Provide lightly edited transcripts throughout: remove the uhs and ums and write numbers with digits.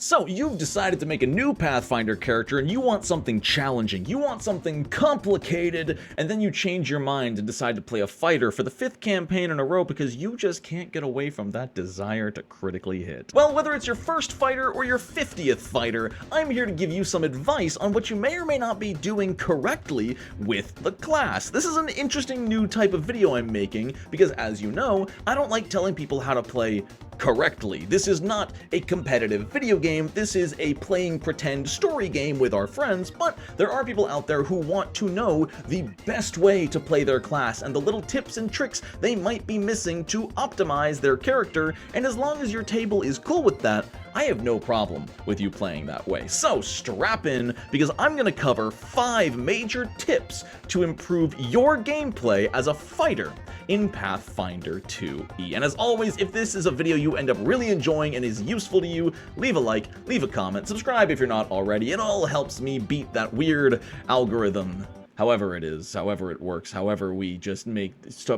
So, you've decided to make a new Pathfinder character and you want something challenging, you want something complicated, and then you change your mind and decide to play a fighter for the 5th campaign in a row because you just can't get away from that desire to critically hit. Well, whether it's your first fighter or your 50th fighter, I'm here to give you some advice on what you may or may not be doing correctly with the class. This is an interesting new type of video I'm making because, as you know, I don't like telling people how to play correctly. This is not a competitive video game, this is a playing pretend story game with our friends, but there are people out there who want to know the best way to play their class and the little tips and tricks they might be missing to optimize their character, and as long as your table is cool with that, I have no problem with you playing that way. So strap in, because I'm going to cover 5 major tips to improve your gameplay as a fighter in Pathfinder 2e. And as always, if this is a video you end up really enjoying and is useful to you, leave a like, leave a comment, subscribe if you're not already. It all helps me beat that weird algorithm. However it is, however it works, however we just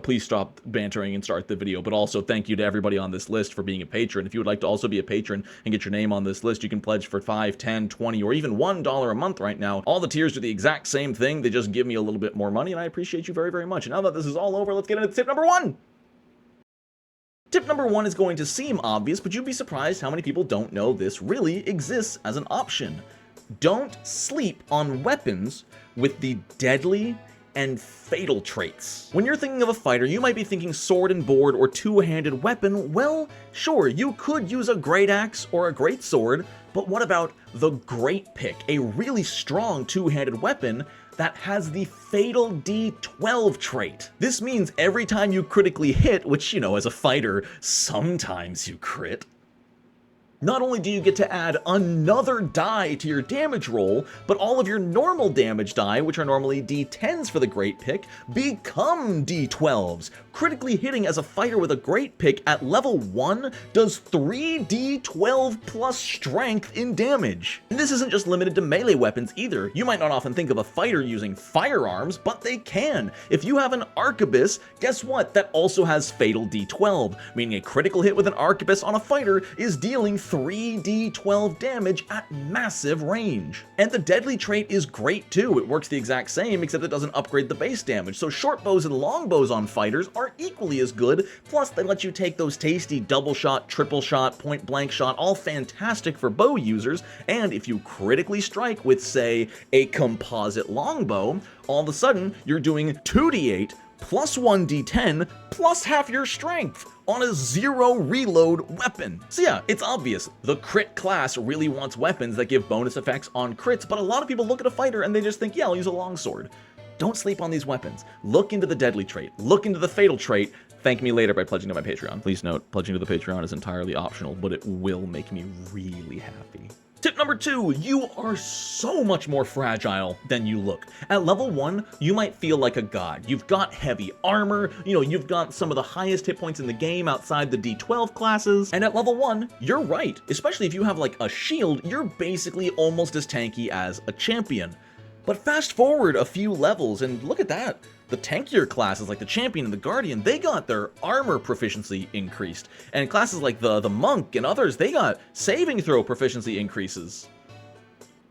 please stop bantering and start the video. But also thank you to everybody on this list for being a patron. If you would like to also be a patron and get your name on this list, you can pledge for $5, $10, $20, or even $1 a month right now. All the tiers do the exact same thing. They just give me a little bit more money, and I appreciate you very, very much. And now that this is all over, let's get into tip number 1. Tip number 1 is going to seem obvious, but you'd be surprised how many people don't know this really exists as an option. Don't sleep on weapons with the deadly and fatal traits. When you're thinking of a fighter, you might be thinking sword and board or two-handed weapon. Well, sure, you could use a great axe or a great sword, but what about the great pick, a really strong two-handed weapon that has the fatal D12 trait? This means every time you critically hit, which, you know, as a fighter, sometimes you crit, not only do you get to add another die to your damage roll, but all of your normal damage die, which are normally D10s for the Great Pick, become D12s. Critically hitting as a fighter with a Great Pick at level 1 does 3d12 plus strength in damage. And this isn't just limited to melee weapons either. You might not often think of a fighter using firearms, but they can. If you have an arquebus, guess what? That also has fatal D12, meaning a critical hit with an arquebus on a fighter is dealing 3d12 damage at massive range. And the deadly trait is great too. It works the exact same, except it doesn't upgrade the base damage. So short bows and long bows on fighters are equally as good, plus they let you take those tasty double shot, triple shot, point blank shot, all fantastic for bow users. And if you critically strike with, say, a composite longbow, all of a sudden you're doing 2d8 plus 1d10 plus half your strength on a 0 reload weapon. So yeah, it's obvious. The crit class really wants weapons that give bonus effects on crits, but a lot of people look at a fighter and they just think, yeah, I'll use a longsword. Don't sleep on these weapons. Look into the deadly trait. Look into the fatal trait. Thank me later by pledging to my Patreon. Please note, pledging to the Patreon is entirely optional, but it will make me really happy. Tip number 2, you are so much more fragile than you look. At level 1, you might feel like a god. You've got heavy armor, you've got some of the highest hit points in the game outside the D12 classes, and at level 1, you're right. Especially if you have like a shield, you're basically almost as tanky as a champion. But fast forward a few levels and look at that. The tankier classes like the Champion and the Guardian, they got their armor proficiency increased. And classes like the Monk and others, they got saving throw proficiency increases.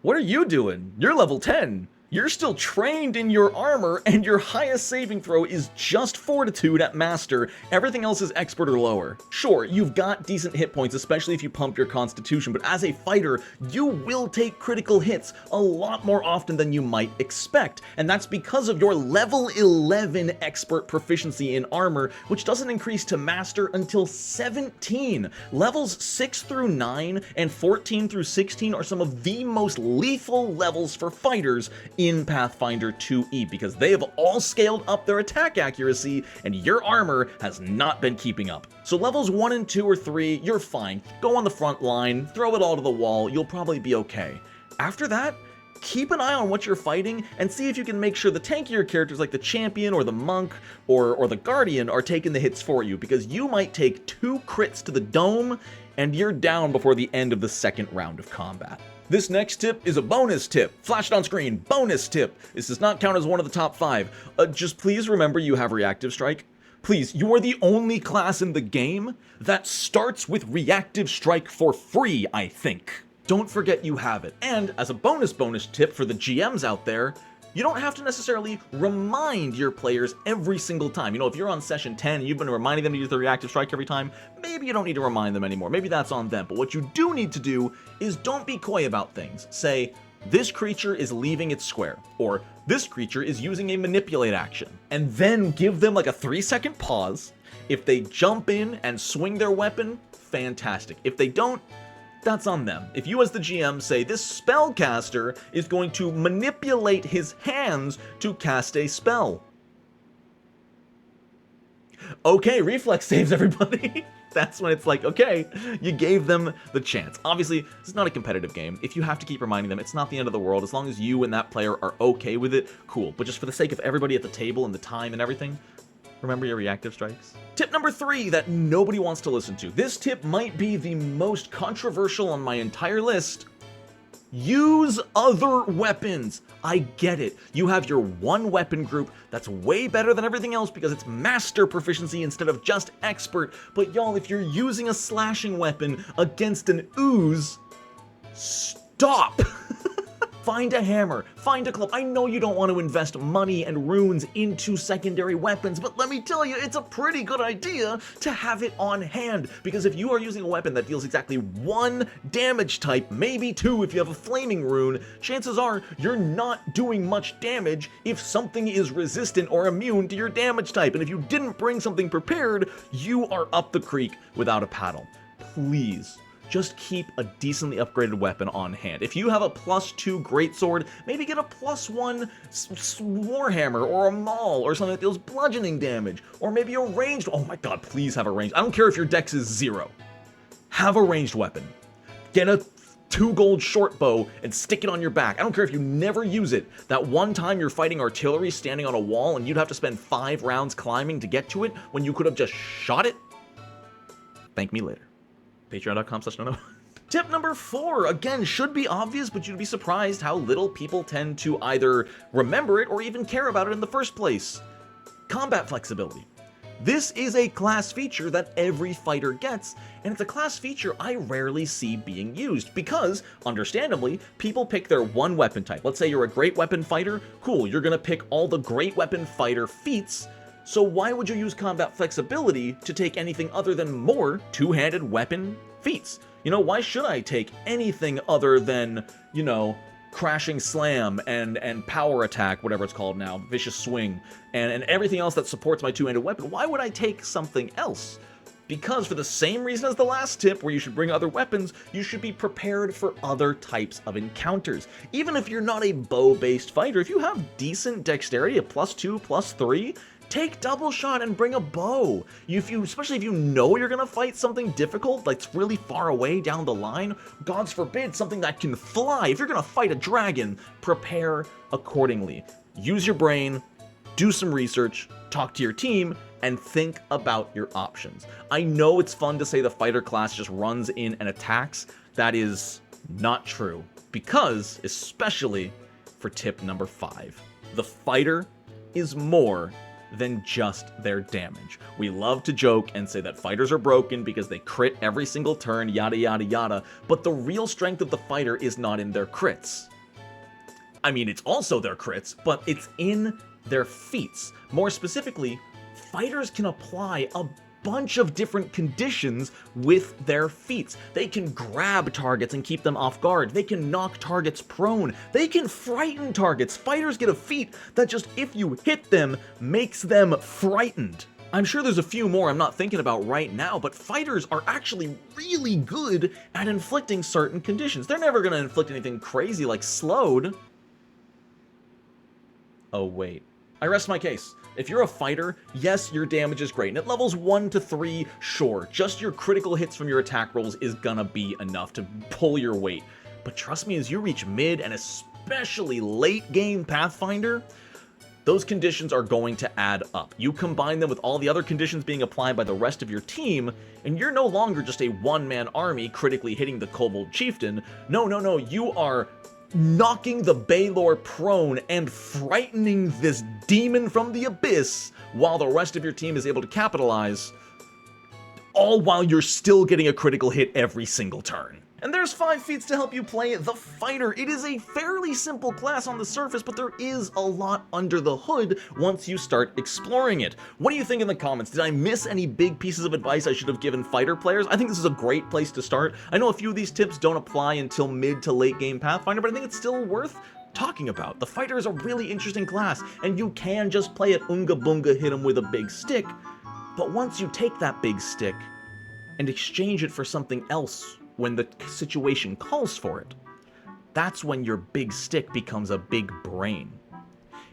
What are you doing? You're level 10. You're still trained in your armor, and your highest saving throw is just Fortitude at Master. Everything else is Expert or lower. Sure, you've got decent hit points, especially if you pump your Constitution, but as a fighter, you will take critical hits a lot more often than you might expect, and that's because of your level 11 Expert proficiency in armor, which doesn't increase to Master until 17. Levels 6 through 9 and 14 through 16 are some of the most lethal levels for fighters in Pathfinder 2e, because they have all scaled up their attack accuracy and your armor has not been keeping up. So levels 1 and 2 or 3, you're fine. Go on the front line, throw it all to the wall, you'll probably be okay. After that, keep an eye on what you're fighting and see if you can make sure the tankier characters like the Champion or the Monk or the Guardian are taking the hits for you, because you might take 2 crits to the dome and you're down before the end of the second round of combat. This next tip is a bonus tip. Flashed on screen, bonus tip. This does not count as one of the top 5. Just please remember you have reactive strike. Please, you are the only class in the game that starts with reactive strike for free, I think. don't forget you have it. And as a bonus tip for the GMs out there, you don't have to necessarily remind your players every single time. You know, if you're on session 10 and you've been reminding them to use the reactive strike every time, maybe you don't need to remind them anymore. Maybe that's on them. But what you do need to do is don't be coy about things. Say, this creature is leaving its square, or this creature is using a manipulate action. And then give them like a 3-second pause. If they jump in and swing their weapon, fantastic. If they don't, that's on them. If you as the GM say, this spellcaster is going to manipulate his hands to cast a spell. Okay, reflex saves, everybody. That's when it's like, okay, you gave them the chance. Obviously, this is not a competitive game. If you have to keep reminding them, it's not the end of the world. As long as you and that player are okay with it, cool. But just for the sake of everybody at the table and the time and everything, remember your reactive strikes. Tip number 3 that nobody wants to listen to. This tip might be the most controversial on my entire list. Use other weapons. I get it. You have your one weapon group that's way better than everything else because it's master proficiency instead of just expert. But y'all, if you're using a slashing weapon against an ooze, stop. Find a hammer, find a club. I know you don't want to invest money and runes into secondary weapons, but let me tell you, it's a pretty good idea to have it on hand, because if you are using a weapon that deals exactly 1 damage type, maybe 2 if you have a flaming rune, chances are you're not doing much damage if something is resistant or immune to your damage type, and if you didn't bring something prepared, you are up the creek without a paddle. Please. Just keep a decently upgraded weapon on hand. If you have a +2 greatsword, maybe get a +1 warhammer or a maul or something that deals bludgeoning damage. Or maybe a ranged, oh my god, please have a ranged. I don't care if your dex is 0. Have a ranged weapon. Get a 2 gold short bow and stick it on your back. I don't care if you never use it. That one time you're fighting artillery standing on a wall and you'd have to spend 5 rounds climbing to get to it when you could have just shot it. Thank me later. Patreon.com/no. Tip number 4, again, should be obvious, but you'd be surprised how little people tend to either remember it or even care about it in the first place. Combat flexibility. This is a class feature that every fighter gets, and it's a class feature I rarely see being used because, understandably, people pick their one weapon type. Let's say you're a great weapon fighter, cool, you're gonna pick all the great weapon fighter feats. So why would you use combat flexibility to take anything other than more two-handed weapon feats? You know, why should I take anything other than, you know, crashing slam and power attack, whatever it's called now, vicious swing, and everything else that supports my two-handed weapon? Why would I take something else? Because for the same reason as the last tip, where you should bring other weapons, you should be prepared for other types of encounters. Even if you're not a bow-based fighter, if you have decent dexterity, a +2, +3, take double shot and bring a bow. Especially if you know you're gonna fight something difficult that's really far away down the line, gods forbid, something that can fly. If you're gonna fight a dragon, prepare accordingly. Use your brain, do some research, talk to your team, and think about your options. I know it's fun to say the fighter class just runs in and attacks. That is not true, because, especially for tip number 5, the fighter is more than just their damage. We love to joke and say that fighters are broken because they crit every single turn, yada yada yada, but the real strength of the fighter is not in their crits. I mean, it's also their crits, but it's in their feats. More specifically, fighters can apply a bunch of different conditions with their feats. They can grab targets and keep them off guard. They can knock targets prone. They can frighten targets. Fighters get a feat that just, if you hit them, makes them frightened. I'm sure there's a few more I'm not thinking about right now, but fighters are actually really good at inflicting certain conditions. They're never going to inflict anything crazy like slowed. Oh wait, I rest my case. If you're a fighter, yes, your damage is great, and at levels 1 to 3, sure, just your critical hits from your attack rolls is gonna be enough to pull your weight. But trust me, as you reach mid, and especially late game Pathfinder, those conditions are going to add up. You combine them with all the other conditions being applied by the rest of your team, and you're no longer just a one-man army critically hitting the Kobold Chieftain. No, you are knocking the Baylor prone and frightening this demon from the abyss while the rest of your team is able to capitalize, all while you're still getting a critical hit every single turn. And there's 5 feats to help you play the Fighter. It is a fairly simple class on the surface, but there is a lot under the hood once you start exploring it. What do you think in the comments? Did I miss any big pieces of advice I should have given Fighter players? I think this is a great place to start. I know a few of these tips don't apply until mid to late game Pathfinder, but I think it's still worth talking about. The Fighter is a really interesting class, and you can just play it unga bunga, hit him with a big stick, but once you take that big stick and exchange it for something else when the situation calls for it, that's when your big stick becomes a big brain.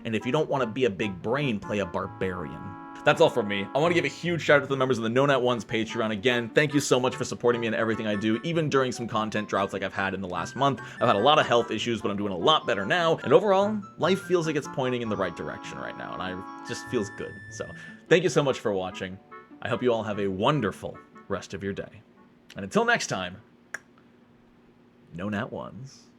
And if you don't want to be a big brain, play a barbarian. That's all from me. I want to give a huge shout out to the members of the No Net Ones Patreon. Again, thank you so much for supporting me in everything I do, even during some content droughts like I've had in the last month. I've had a lot of health issues, but I'm doing a lot better now. And overall, life feels like it's pointing in the right direction right now, and it just feels good. So thank you so much for watching. I hope you all have a wonderful rest of your day. And until next time, No Nat Ones.